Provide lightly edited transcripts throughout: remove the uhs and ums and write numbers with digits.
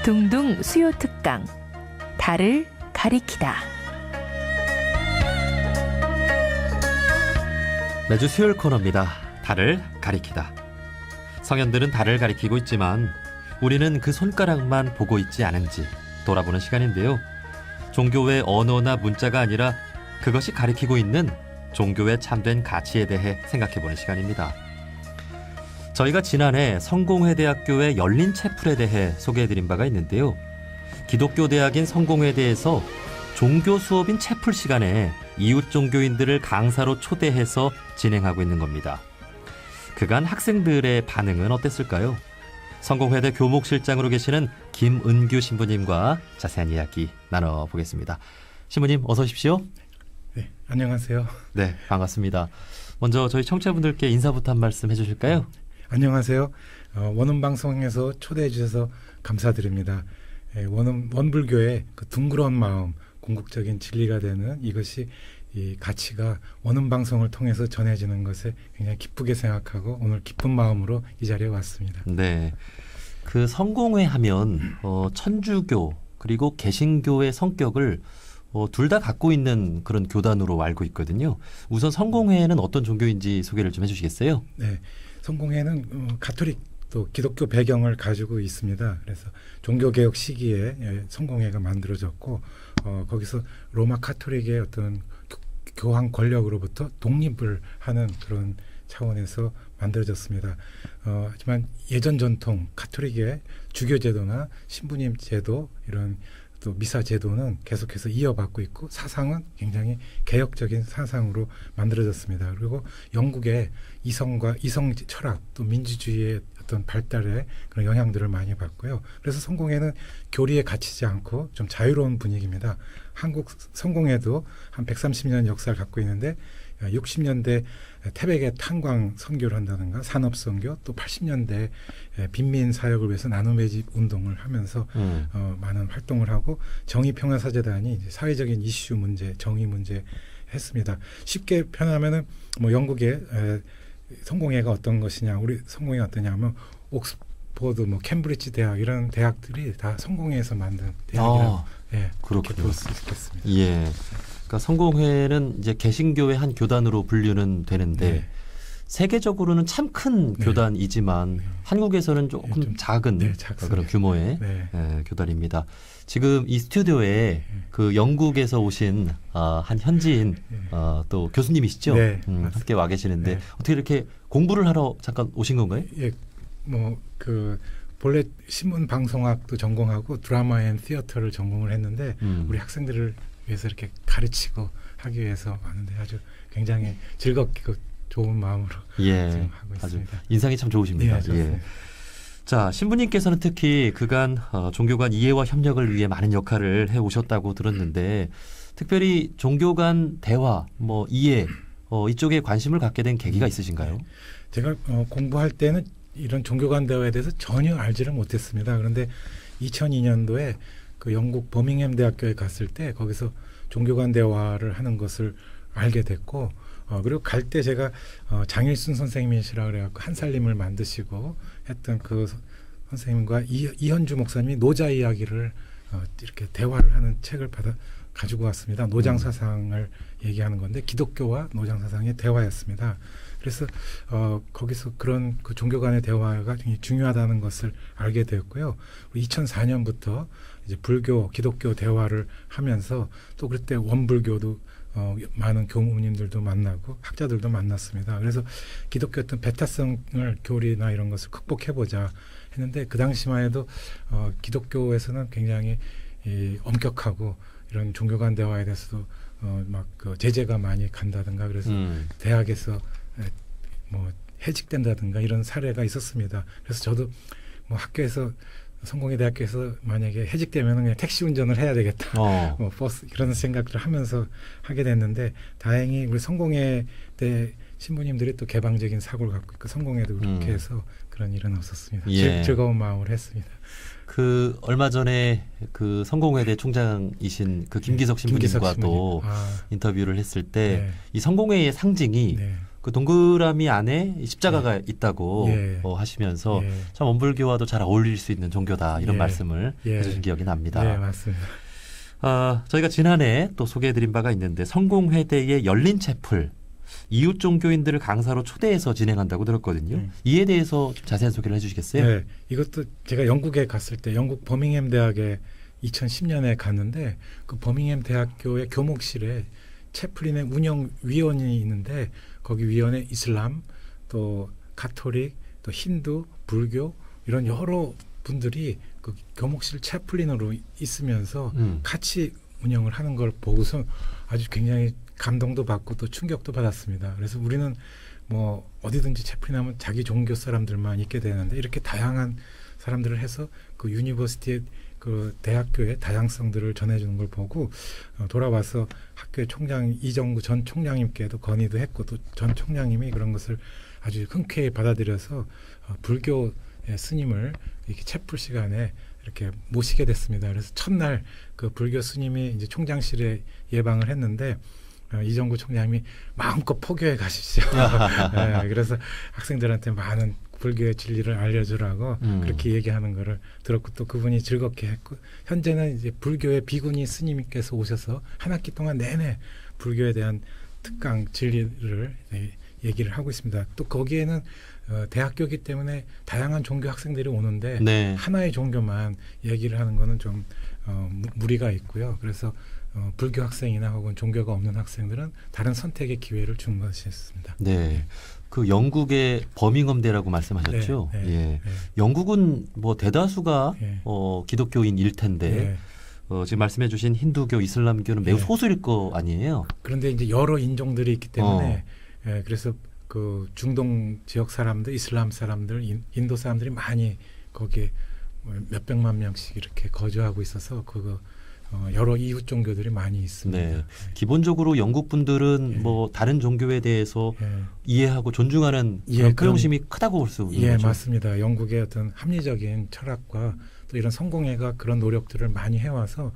둥둥 수요 특강 달을 가리키다. 매주 수요일 코너입니다. 달을 가리키다. 성현들은 달을 가리키고 있지만 우리는 그 손가락만 보고 있지 않은지 돌아보는 시간인데요. 종교의 언어나 문자가 아니라 그것이 가리키고 있는 종교의 참된 가치에 대해 생각해보는 시간입니다. 저희가 지난해 성공회대학교의 열린 채플에 대해 소개해드린 바가 있는데요. 기독교 대학인 성공회대에서 종교 수업인 채플 시간에 이웃 종교인들을 강사로 초대해서 진행하고 있는 겁니다. 그간 학생들의 반응은 어땠을까요? 성공회대 교목실장으로 계시는 김은규 신부님과 자세한 이야기 나눠보겠습니다. 신부님 어서 오십시오. 네, 안녕하세요. 네, 반갑습니다. 먼저 저희 청취자분들께 인사부터 한 말씀 해주실까요? 안녕하세요. 원음방송에서 초대해 주셔서 감사드립니다. 원불교의 그 둥그런 마음, 궁극적인 진리가 되는 이것이 이 가치가 원음방송을 통해서 전해지는 것에 굉장히 기쁘게 생각하고 오늘 기쁜 마음으로 이 자리에 왔습니다. 네, 그 성공회 하면 천주교 그리고 개신교의 성격을 둘 다 갖고 있는 그런 교단으로 알고 있거든요. 우선 성공회는 어떤 종교인지 소개를 좀 해주시겠어요? 네, 성공회는 가톨릭 또 기독교 배경을 가지고 있습니다. 그래서 종교개혁 시기에 성공회가 만들어졌고 거기서 로마 카톨릭의 어떤 교황 권력으로부터 독립을 하는 그런 차원에서 만들어졌습니다. 하지만 예전 전통 가톨릭의 주교 제도나 신부님 제도 이런 또 미사 제도는 계속해서 이어받고 있고 사상은 굉장히 개혁적인 사상으로 만들어졌습니다. 그리고 영국의 이성 철학 또 민주주의의 어떤 발달에 그런 영향들을 많이 받고요. 그래서 성공회는 교리에 갇히지 않고 좀 자유로운 분위기입니다. 한국 성공회도 한 130년 역사를 갖고 있는데 60년대 태백의 탄광 선교를 한다든가 산업 선교 또 80년대 빈민 사역을 위해서 나눔매집 운동을 하면서 많은 활동을 하고 정의평화사재단이 이제 사회적인 이슈 문제, 정의 문제 했습니다. 쉽게 표현하면은 뭐 영국의 성공회가 어떤 것이냐, 우리 성공회가 어떠냐면 옥스퍼드, 뭐 캠브리지 대학 이런 대학들이 다 성공회에서 만든 대학이라고 그렇게 볼 수 있겠습니다. 예. 그러니까 성공회는 이제 개신교의 한 교단으로 분류는 되는데 세계적으로는 참 큰 교단이지만 한국에서는 조금 작은 그런 규모의 교단입니다. 지금 이 스튜디오에 그 영국에서 오신 한 현지인 또 교수님이시죠? 함께 와 계시는데 어떻게 이렇게 공부를 하러 잠깐 오신 건가요? 예, 뭐 그 본래 신문 방송학도 전공하고 드라마 앤 티어터를 전공을 했는데 우리 학생들을 위해서 이렇게 가르치고 하기 위해서 왔는데 아주 굉장히 즐겁게 좋은 마음으로 지금 하고 있습니다. 인상이 참 좋으십니다. 예. 자, 신부님께서는 특히 그간 종교 간 이해와 협력을 위해 많은 역할을 해오셨다고 들었는데 특별히 종교 간 대화, 뭐 이해 이쪽에 관심을 갖게 된 계기가 있으신가요? 제가 공부할 때는 이런 종교 간 대화에 대해서 전혀 알지를 못했습니다. 그런데 2002년도에 그 영국 버밍햄 대학교에 갔을 때 거기서 종교 간 대화를 하는 것을 알게 됐고 그리고 갈 때 제가 장일순 선생님이시라 그래갖고 한살림을 만드시고 했던 그 선생님과 이현주 목사님이 노자 이야기를 이렇게 대화를 하는 책을 가지고 왔습니다. 노장 사상을 얘기하는 건데 기독교와 노장 사상의 대화였습니다. 그래서 거기서 그런 그 종교 간의 대화가 굉장히 중요하다는 것을 알게 되었고요. 2004년부터 이제 불교, 기독교 대화를 하면서 또 그때 원불교도 많은 교무님들도 만나고 학자들도 만났습니다. 그래서 기독교 어떤 배타성을 교리나 이런 것을 극복해보자 했는데 그 당시만 해도 기독교에서는 굉장히 엄격하고 이런 종교 간 대화에 대해서도 막 그 제재가 많이 간다든가 그래서 대학에서 뭐 해직된다든가 이런 사례가 있었습니다. 그래서 저도 뭐 학교에서 성공회 대학교에서 만약에 해직되면 그냥 택시 운전을 해야 되겠다. 뭐 버스 이런 생각을 하면서 하게 됐는데 다행히 우리 성공회 때 신부님들이 또 개방적인 사고를 갖고 있고 성공회도 그렇게 해서 그런 일은 없었습니다. 즐거운 마음으로 했습니다. 그 얼마 전에 그 성공회대 총장이신 그 김기석 신부님과도 인터뷰를 했을 때 이 성공회의 상징이 그 동그라미 안에 십자가가 있다고 예. 하시면서 예. 참 원불교와도 잘 어울릴 수 있는 종교다 이런 예. 말씀을 예. 해주신 기억이 납니다. 네, 맞습니다. 저희가 지난해 또 소개해드린 바가 있는데 성공회대의 열린 채플 이웃 종교인들을 강사로 초대해서 진행한다고 들었거든요. 이에 대해서 좀 자세한 소개를 해주시겠어요? 네, 이것도 제가 영국에 갔을 때 영국 버밍햄 대학에 2010년에 갔는데 그 버밍햄 대학교의 교목실에 채플린의 운영위원이 있는데 거기 위원회 이슬람 또 가톨릭 또 힌두 불교 이런 여러 분들이 그 교목실 채플린으로 있으면서 같이 운영을 하는 걸 보고서 아주 굉장히 감동도 받고 또 충격도 받았습니다. 그래서 우리는 뭐 어디든지 채플린 하면 자기 종교 사람들만 있게 되는데 이렇게 다양한 사람들을 해서 그 유니버시티의 그 대학교의 다양성들을 전해주는 걸 보고 돌아와서 학교의 총장 이정구 전 총장님께도 건의도 했고 또 전 총장님이 그런 것을 아주 흔쾌히 받아들여서 불교의 스님을 이렇게 채플 시간에 이렇게 모시게 됐습니다. 그래서 첫날 그 불교 스님이 이제 총장실에 예방을 했는데 이정구 총장님이 마음껏 포교해 가십시오. 네, 그래서 학생들한테 많은 불교의 진리를 알려주라고 그렇게 얘기하는 거를 들었고 또 그분이 즐겁게 했고 현재는 이제 불교의 비구니 스님께서 오셔서 한 학기 동안 내내 불교에 대한 특강 진리를 얘기를 하고 있습니다. 또 거기에는 대학교이기 때문에 다양한 종교 학생들이 오는데 네. 하나의 종교만 얘기를 하는 거는 좀 무리가 있고요. 그래서 불교 학생이나 혹은 종교가 없는 학생들은 다른 선택의 기회를 준 것이었습니다. 네. 그 영국의 버밍엄대라고 말씀하셨죠. 네, 네, 예. 네. 영국은 뭐 대다수가 네. 기독교인일 텐데 네. 지금 말씀해주신 힌두교, 이슬람교는 매우 네. 소수일 거 아니에요. 그런데 이제 여러 인종들이 있기 때문에 그래서 그 중동 지역 사람들, 이슬람 사람들, 인도 사람들이 많이 거기에 몇 백만 명씩 이렇게 거주하고 있어서 그거 여러 이웃 종교들이 많이 있습니다. 네. 기본적으로 영국 분들은 예. 뭐 다른 종교에 대해서 예. 이해하고 존중하는 예, 그런 그럼- 부정심이 크다고 볼 수 있는 예, 거죠. 맞습니다. 영국의 어떤 합리적인 철학과 또 이런 성공회가 그런 노력들을 많이 해와서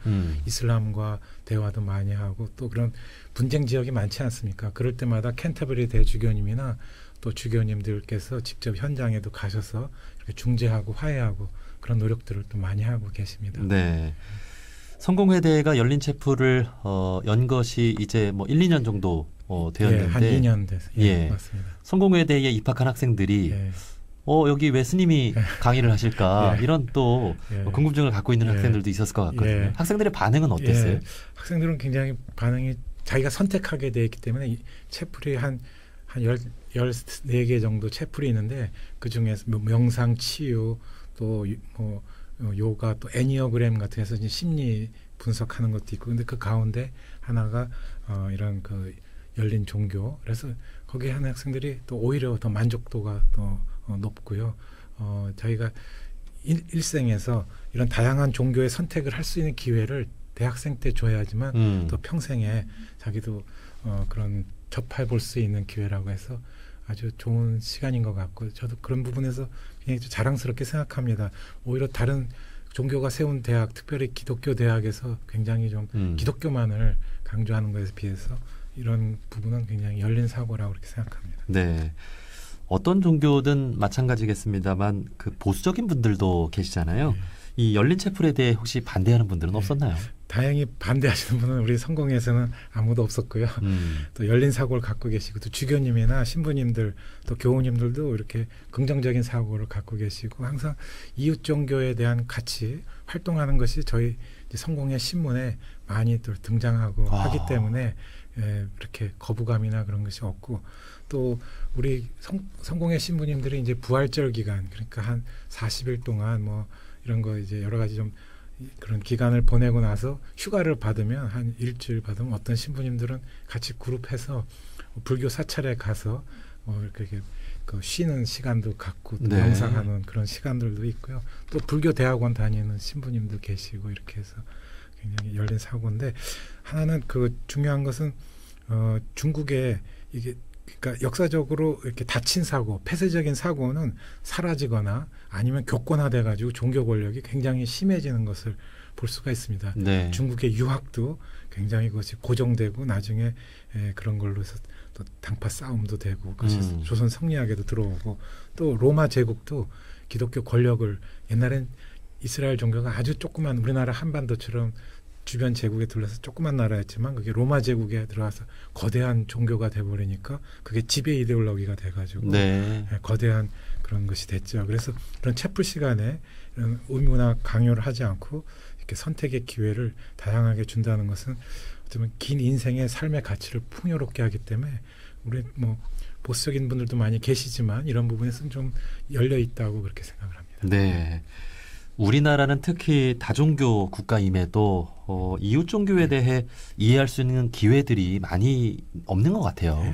이슬람과 대화도 많이 하고 또 그런 분쟁 지역이 많지 않습니까? 그럴 때마다 캔터버리 대주교님이나 또 주교님들께서 직접 현장에도 가셔서 이렇게 중재하고 화해하고 그런 노력들을 또 많이 하고 계십니다. 네. 성공회대가 열린 채플을 연 것이 이제 뭐 1, 2년 정도 되었는데 예, 한 2년 돼서 예. 맞습니다. 성공회대에 입학한 학생들이 예, 여기 왜 스님이 강의를 하실까 예. 이런 또 예. 궁금증을 갖고 있는 예. 학생들도 있었을 것 같거든요. 예. 학생들의 반응은 어땠어요? 예, 학생들은 굉장히 반응이 자기가 선택하게 돼 있기 때문에 이 채플이 한 14개 정도 채플이 있는데 그중에서 뭐 명상, 치유, 또 뭐 요가, 또 애니어그램 같은 해서 이제 심리 분석하는 것도 있고 근데 그 가운데 하나가 이런 그 열린 종교 그래서 거기에 하는 학생들이 또 오히려 더 만족도가 더 높고요. 자기가 일생에서 이런 다양한 종교의 선택을 할 수 있는 기회를 대학생 때 줘야지만 또 평생에 자기도 그런 접해 볼 수 있는 기회라고 해서 아주 좋은 시간인 것 같고 저도 그런 부분에서 굉장히 자랑스럽게 생각합니다. 오히려 다른 종교가 세운 대학, 특별히 기독교 대학에서 굉장히 좀 기독교만을 강조하는 것에 비해서 이런 부분은 굉장히 열린 사고라고 그렇게 생각합니다. 네. 어떤 종교든 마찬가지겠습니다만 그 보수적인 분들도 계시잖아요. 네. 이 열린 채플에 대해 혹시 반대하는 분들은 없었나요? 다행히 반대하시는 분은 우리 성공회에서는 아무도 없었고요. 또 열린 사고를 갖고 계시고 또 주교님이나 신부님들 또 교우님들도 이렇게 긍정적인 사고를 갖고 계시고 항상 이웃 종교에 대한 같이 활동하는 것이 저희 이제 성공회 신문에 많이 또 등장하고 하기 때문에 이렇게 거부감이나 그런 것이 없고 또 우리 성공회 신부님들이 이제 부활절 기간 그러니까 한 40일 동안 뭐 이런 거 이제 여러 가지 좀 그런 기간을 보내고 나서 휴가를 받으면 한 일주일 받으면 어떤 신부님들은 같이 그룹해서 불교 사찰에 가서 이렇게 그 쉬는 시간도 갖고 또 네. 명상하는 그런 시간들도 있고요. 또 불교 대학원 다니는 신부님도 계시고 이렇게 해서 굉장히 열린 사고인데 하나는 그 중요한 것은 중국에 이게 그러니까 역사적으로 이렇게 다친 사고, 폐쇄적인 사고는 사라지거나 아니면 교권화돼 가지고 종교 권력이 굉장히 심해지는 것을 볼 수가 있습니다. 네. 중국의 유학도 굉장히 그것이 고정되고 나중에 그런 걸로 해서 또 당파 싸움도 되고 그것이 조선 성리학에도 들어오고 또 로마 제국도 기독교 권력을 옛날엔 이스라엘 종교가 아주 조그만 우리나라 한반도처럼 주변 제국에 둘러서 조그만 나라였지만 그게 로마 제국에 들어가서 거대한 종교가 돼버리니까 그게 지배 이데올로기가 돼가지고 네. 거대한 그런 것이 됐죠. 그래서 그런 채플 시간에 이런 의문학 강요를 하지 않고 이렇게 선택의 기회를 다양하게 준다는 것은 어쩌면 긴 인생의 삶의 가치를 풍요롭게 하기 때문에 우리 뭐 보수적인 분들도 많이 계시지만 이런 부분에서는 좀 열려 있다고 그렇게 생각을 합니다. 네. 우리나라는 특히 다종교 국가임에도 이웃 종교에 대해 이해할 수 있는 기회들이 많이 없는 것 같아요. 네.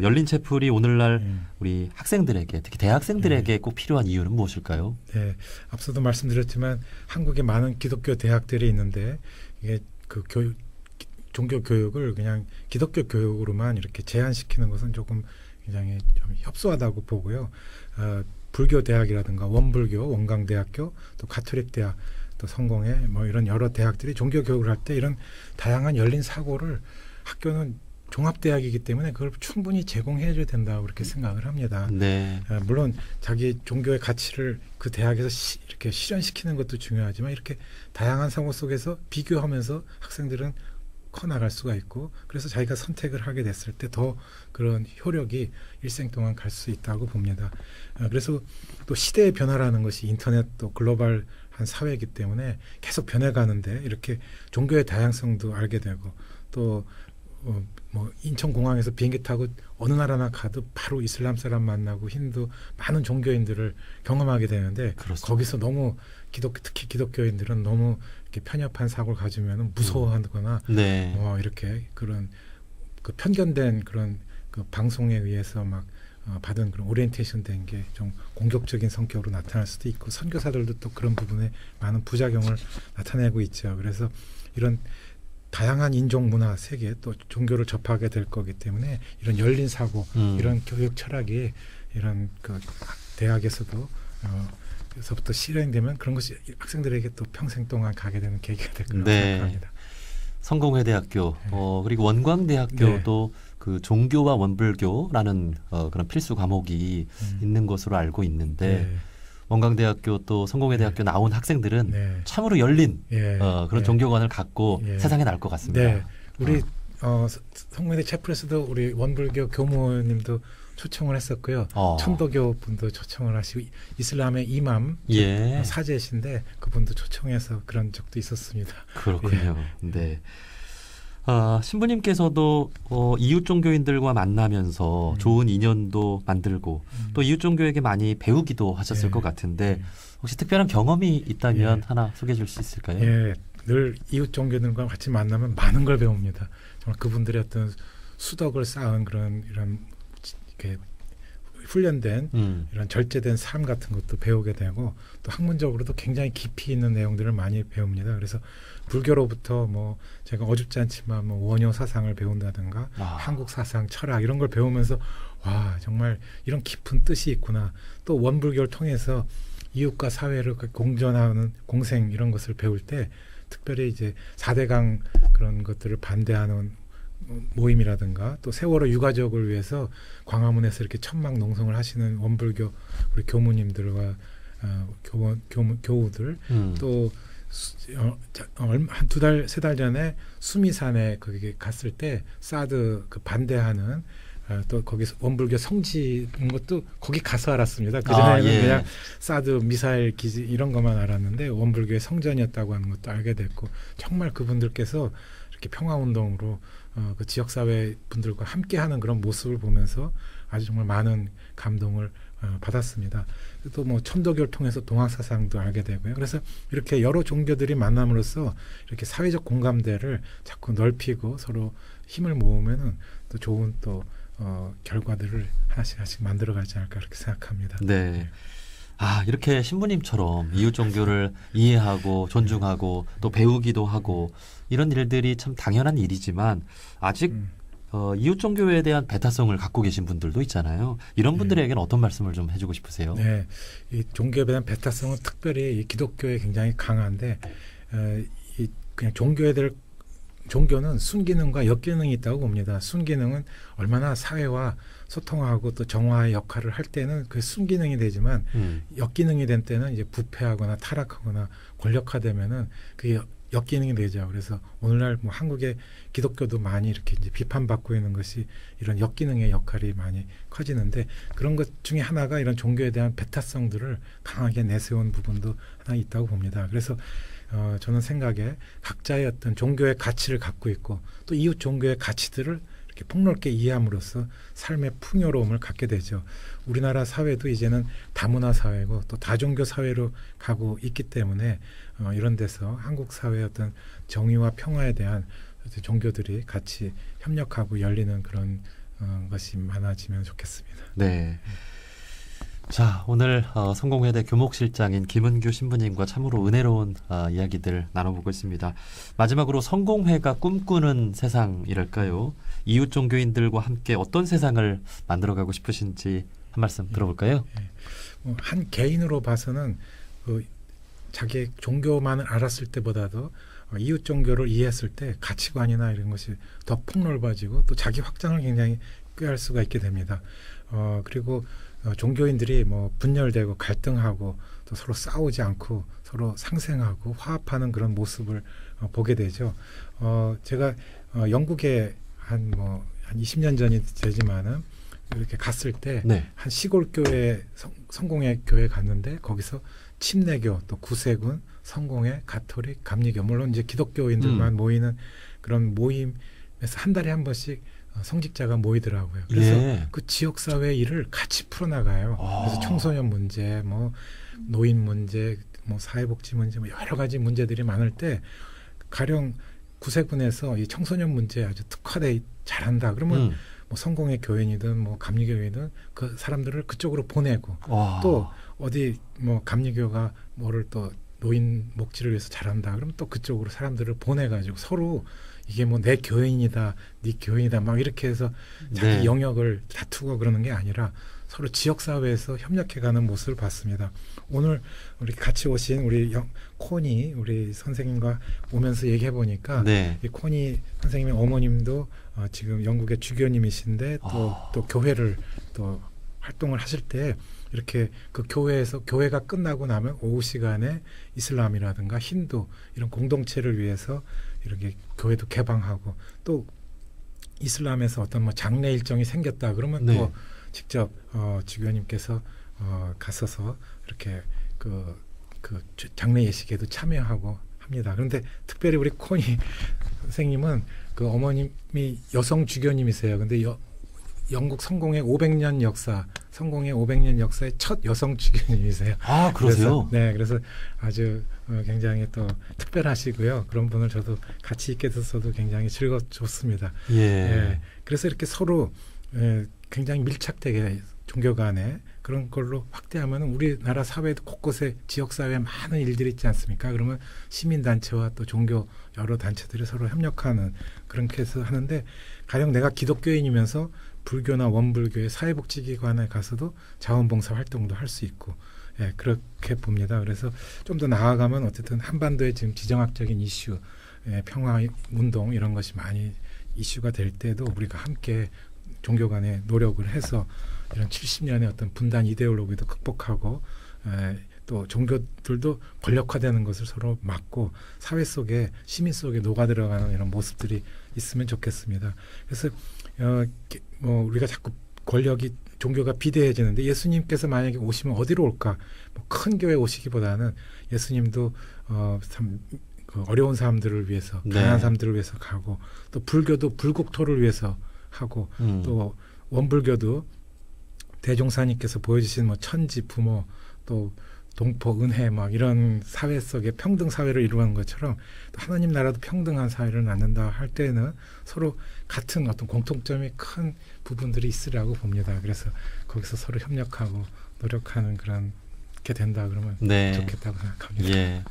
열린 채플이 오늘날 우리 학생들에게 특히 대학생들에게 꼭 필요한 이유는 무엇일까요? 네, 앞서도 말씀드렸지만 한국에 많은 기독교 대학들이 있는데 이게 그 종교 교육을 그냥 기독교 교육으로만 이렇게 제한시키는 것은 조금 굉장히 좀 협소하다고 보고요. 불교 대학이라든가 원불교, 원광대학교, 또 가톨릭 대학, 또 성공회 뭐 이런 여러 대학들이 종교 교육을 할 때 이런 다양한 열린 사고를 학교는 종합대학이기 때문에 그걸 충분히 제공해 줘야 된다고 그렇게 생각을 합니다. 네. 물론 자기 종교의 가치를 그 대학에서 이렇게 실현시키는 것도 중요하지만 이렇게 다양한 상호 속에서 비교하면서 학생들은 커나갈 수가 있고 그래서 자기가 선택을 하게 됐을 때 더 그런 효력이 일생 동안 갈 수 있다고 봅니다. 그래서 또 시대의 변화라는 것이 인터넷 또 글로벌한 사회이기 때문에 계속 변해가는데 이렇게 종교의 다양성도 알게 되고 또 뭐 인천공항에서 비행기 타고 어느 나라나 가도 바로 이슬람 사람 만나고 힌두 많은 종교인들을 경험하게 되는데 그렇습니다. 거기서 너무 특히 기독교인들은 너무 이렇게 편협한 사고를 가지면 무서워하거나 네. 이렇게 그런 그 편견된 그런 그 방송에 의해서 막 받은 그런 오리엔테이션 된 게 좀 공격적인 성격으로 나타날 수도 있고 선교사들도 또 그런 부분에 많은 부작용을 나타내고 있죠. 그래서 이런 다양한 인종 문화 세계 또 종교를 접하게 될 거기 때문에 이런 열린 사고 이런 교육 철학이 이런 그 대학에서도 에서부터 실행되면 그런 것이 학생들에게 또 평생 동안 가게 되는 계기가 될 거라고 네. 생각합니다. 성공회대학교 그리고 원광대학교도 그 종교와 원불교라는 그런 필수 과목이 있는 것으로 알고 있는데 원광대학교 또 성공회대학교 나온 학생들은 참으로 열린 그런 종교관을 갖고 세상에 나올 것 같습니다. 네. 우리 성공회대 채플에서도 우리 원불교 교무님도 초청을 했었고요. 천도교 분도 초청을 하시고 이슬람의 이맘 사제신데 그분도 초청해서 그런 적도 있었습니다. 그렇군요. 네. 신부님께서도 이웃 종교인들과 만나면서 좋은 인연도 만들고 또 이웃 종교에게 많이 배우기도 하셨을 것 같은데 혹시 특별한 경험이 있다면 하나 소개해 줄 수 있을까요? 예, 늘 이웃 종교인들과 같이 만나면 많은 걸 배웁니다. 정말 그분들의 어떤 수덕을 쌓은 그런 이런 이렇게 훈련된 이런 절제된 삶 같은 것도 배우게 되고 또 학문적으로도 굉장히 깊이 있는 내용들을 많이 배웁니다. 그래서 불교로부터 뭐 제가 어줍지 않지만 뭐 원효 사상을 배운다든가 한국 사상, 철학 이런 걸 배우면서 와 정말 이런 깊은 뜻이 있구나. 또 원불교를 통해서 이웃과 사회를 공존하는 공생 이런 것을 배울 때 특별히 이제 4대강 그런 것들을 반대하는 모임이라든가 또 세월호 유가족을 위해서 광화문에서 이렇게 천막 농성을 하시는 원불교 우리 교무님들과 교우들 또 한 2달, 3달 전에 수미산에 거기 갔을 때 사드 그 반대하는 또 거기서 원불교 성지인 것도 거기 가서 알았습니다. 그전에는 그냥 사드 미사일 기지 이런 것만 알았는데 원불교의 성전이었다고 하는 것도 알게 됐고 정말 그분들께서 이렇게 평화운동으로 그 지역사회 분들과 함께하는 그런 모습을 보면서 아주 정말 많은 감동을 받았습니다. 또 뭐 천도교를 통해서 동학사상도 알게 되고요. 그래서 이렇게 여러 종교들이 만남으로써 이렇게 사회적 공감대를 자꾸 넓히고 서로 힘을 모으면은 또 좋은 또 결과들을 하나씩 만들어가지 않을까 그렇게 생각합니다. 네. 이렇게 신부님처럼 이웃 종교를 이해하고 존중하고 또 배우기도 하고 이런 일들이 참 당연한 일이지만 아직 이웃 종교에 대한 배타성을 갖고 계신 분들도 있잖아요. 이런 분들에게는 어떤 말씀을 좀 해주고 싶으세요? 네, 이 종교에 대한 배타성은 특별히 이 기독교에 굉장히 강한데 그냥 종교는 순기능과 역기능이 있다고 봅니다. 순기능은 얼마나 사회와 소통하고 또 정화의 역할을 할 때는 그 순기능이 되지만 역기능이 된 때는 이제 부패하거나 타락하거나 권력화되면은 그게 역기능이 되죠. 그래서 오늘날 뭐 한국의 기독교도 많이 이렇게 이제 비판받고 있는 것이 이런 역기능의 역할이 많이 커지는데 그런 것 중에 하나가 이런 종교에 대한 배타성들을 강하게 내세운 부분도 하나 있다고 봅니다. 그래서 저는 생각에 각자의 어떤 종교의 가치를 갖고 있고 또 이웃 종교의 가치들을 이렇게 폭넓게 이해함으로써 삶의 풍요로움을 갖게 되죠. 우리나라 사회도 이제는 다문화 사회고 또 다종교 사회로 가고 있기 때문에 이런 데서 한국 사회의 어떤 정의와 평화에 대한 종교들이 같이 협력하고 열리는 그런 것이 많아지면 좋겠습니다. 네. 자, 오늘 성공회대 교목실장인 김은규 신부님과 참으로 은혜로운 이야기들 나눠보고 있습니다. 마지막으로 성공회가 꿈꾸는 세상이랄까요? 이웃 종교인들과 함께 어떤 세상을 만들어가고 싶으신지 한 말씀 들어볼까요? 한 개인으로 봐서는 자기 종교만을 알았을 때보다도 이웃 종교를 이해했을 때 가치관이나 이런 것이 더 폭넓어지고 또 자기 확장을 굉장히 꾀할 수가 있게 됩니다. 그리고 종교인들이 뭐 분열되고 갈등하고 또 서로 싸우지 않고 서로 상생하고 화합하는 그런 모습을 보게 되죠. 제가 영국에 한 20년 전이 되지만은 이렇게 갔을 때 한 시골 교회 성공회 교회 갔는데 거기서 침례교 또 구세군 성공회 가톨릭 감리교 물론 이제 기독교인들만 모이는 그런 모임에서 한 달에 한 번씩 성직자가 모이더라고요. 그래서 그 지역사회 일을 같이 풀어나가요. 그래서 청소년 문제, 뭐 노인 문제, 뭐 사회복지 문제, 뭐 여러 가지 문제들이 많을 때 가령 구세군에서 이 청소년 문제에 아주 특화돼 잘한다. 그러면 뭐 성공의 교인이든 뭐 감리교회든 그 사람들을 그쪽으로 보내고 또 어디 뭐 감리교가 뭐를 또 노인 목지를 위해서 잘한다. 그러면 또 그쪽으로 사람들을 보내가지고 서로 이게 뭐 내 교인이다, 네 교인이다 막 이렇게 해서 자기 영역을 다투고 그러는 게 아니라 서로 지역사회에서 협력해가는 모습을 봤습니다. 오늘 우리 같이 오신 우리 코니 우리 선생님과 오면서 얘기해 보니까 이 코니 선생님의 어머님도 지금 영국의 주교님이신데 또 교회를 또 활동을 하실 때 이렇게 그 교회가 끝나고 나면 오후 시간에 이슬람이라든가 힌두 이런 공동체를 위해서 이렇게 교회도 개방하고 또 이슬람에서 어떤 뭐 장례 일정이 생겼다 그러면 또 직접 주교님께서 갔어서 이렇게 그 장례 예식에도 참여하고 합니다. 그런데 특별히 우리 코니 선생님은 그 어머님이 여성 주교님이세요. 근데 영국 성공의 500년 역사, 성공의 500년 역사의 첫 여성 주교님이세요. 아, 그러세요? 그래서 아주 굉장히 또 특별하시고요. 그런 분을 저도 같이 있게 돼서도 굉장히 좋습니다. 그래서 이렇게 서로 굉장히 밀착되게 종교 간에 그런 걸로 확대하면 우리나라 사회도 곳곳에 지역사회에 많은 일들이 있지 않습니까? 그러면 시민단체와 또 종교 여러 단체들이 서로 협력하는 그렇게 해서 하는데 가령 내가 기독교인이면서 불교나 원불교의 사회복지기관에 가서도 자원봉사 활동도 할 수 있고 그렇게 봅니다. 그래서 좀 더 나아가면 어쨌든 한반도의 지금 지정학적인 이슈, 평화운동 이런 것이 많이 이슈가 될 때도 우리가 함께 종교 간에 노력을 해서 이런 70년의 어떤 분단 이데올로기도 극복하고 또 종교들도 권력화되는 것을 서로 막고 사회 속에 시민 속에 녹아들어가는 이런 모습들이 있으면 좋겠습니다. 그래서 우리가 자꾸 권력이 종교가 비대해지는데 예수님께서 만약에 오시면 어디로 올까? 큰 교회 오시기보다는 예수님도 참 어려운 사람들을 위해서 가난한 사람들을 위해서 가고 또 불교도 불국토를 위해서 하고 또 원불교도 대종사님께서 보여주신 뭐 천지 부모 또 동포 은혜 막 이런 사회 속에 평등 사회를 이루는 것처럼 또 하나님 나라도 평등한 사회를 낳는다 할 때는 서로 같은 어떤 공통점이 큰 부분들이 있으라고 봅니다. 그래서 거기서 서로 협력하고 노력하는 그런 게 된다 그러면 좋겠다고 생각합니다.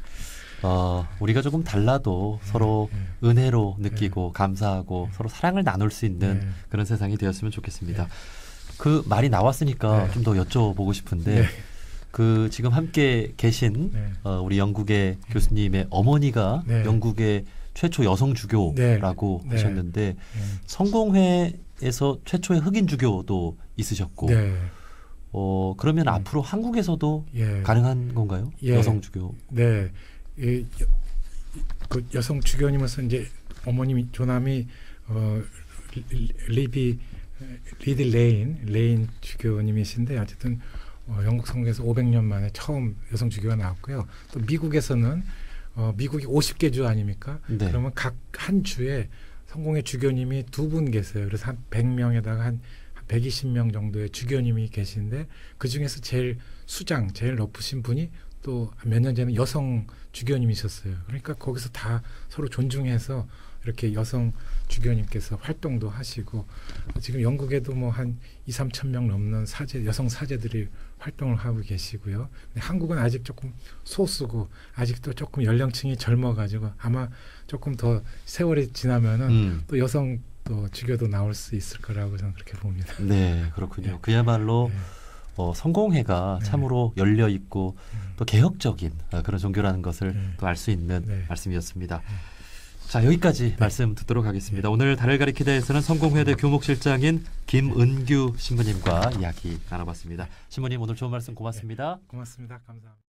우리가 조금 달라도 서로 은혜로 느끼고 감사하고 서로 사랑을 나눌 수 있는 그런 세상이 되었으면 좋겠습니다. 그 말이 나왔으니까 좀 더 여쭤보고 싶은데 그 지금 함께 계신 네. 우리 영국의 교수님의 어머니가 네. 영국의 최초 여성 주교라고 네. 하셨는데 성공회에서 최초의 흑인 주교도 있으셨고 네. 그러면 앞으로 한국에서도 예. 가능한 건가요? 예. 여성 주교. 네. 그 여성 주교님으로서 이제 어머님이 조남이 리디 레인 주교님이신데 어쨌든 영국 성공에서 500년 만에 처음 여성 주교가 나왔고요. 또 미국에서는 미국이 50개 주 아닙니까? 네. 그러면 각 한 주에 성공의 주교님이 2분 계세요. 그래서 한 100명에다가 한 120명 정도의 주교님이 계신데 그 중에서 제일 제일 높으신 분이 또 몇 년 전에 여성 주교님이셨어요. 그러니까 거기서 다 서로 존중해서 이렇게 여성 주교님께서 활동도 하시고 지금 영국에도 뭐 한 2~3천 명 넘는 여성 사제들이 활동을 하고 계시고요. 근데 한국은 아직 조금 소수고 아직도 조금 연령층이 젊어가지고 아마 조금 더 세월이 지나면은 또 여성 또 주교도 나올 수 있을 거라고 저는 그렇게 봅니다. 네, 그렇군요. 그야말로 네. 성공회가 네. 참으로 열려 있고 또 개혁적인 그런 종교라는 것을 네. 또 알 수 있는 네. 말씀이었습니다. 자, 여기까지 말씀 듣도록 하겠습니다. 오늘 달을 가리키다에서는 성공회대 교목실장인 김은규 신부님과 이야기 나눠봤습니다. 신부님 오늘 좋은 말씀 고맙습니다. 고맙습니다. 감사합니다.